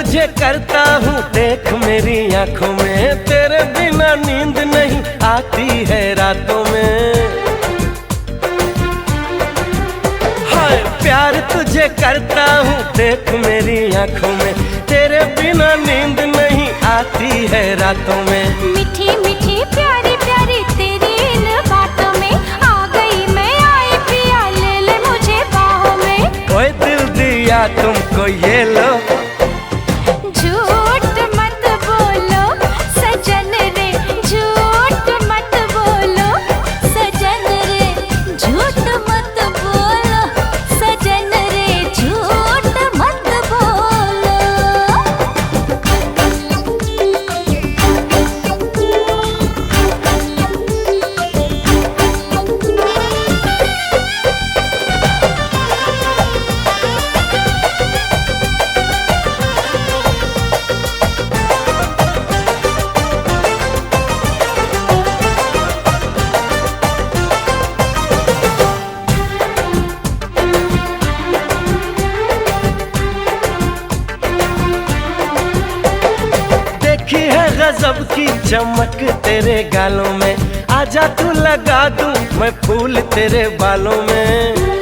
तुझे करता हूँ देख मेरी आंखों में, तेरे बिना नींद नहीं आती है रातों में। हाय प्यार तुझे करता हूँ देख मेरी आंखों में, तेरे बिना नींद नहीं आती है रातों में। मीठी मीठी प्यारी प्यारी तेरी इन बातों में आ गई मैं, आई पिया ले ले मुझे बाहों में। ओए दिल दिया तुमको ये लो, झूठ मत बोलो सजन रे, झूठ मत बोलो सजन रे, झूठ मत बोलो सजन रे, झूठ मत बोलो। देखी है गजब की चमक तेरे गालों में, आजा तू लगा दूं मैं फूल तेरे बालों में।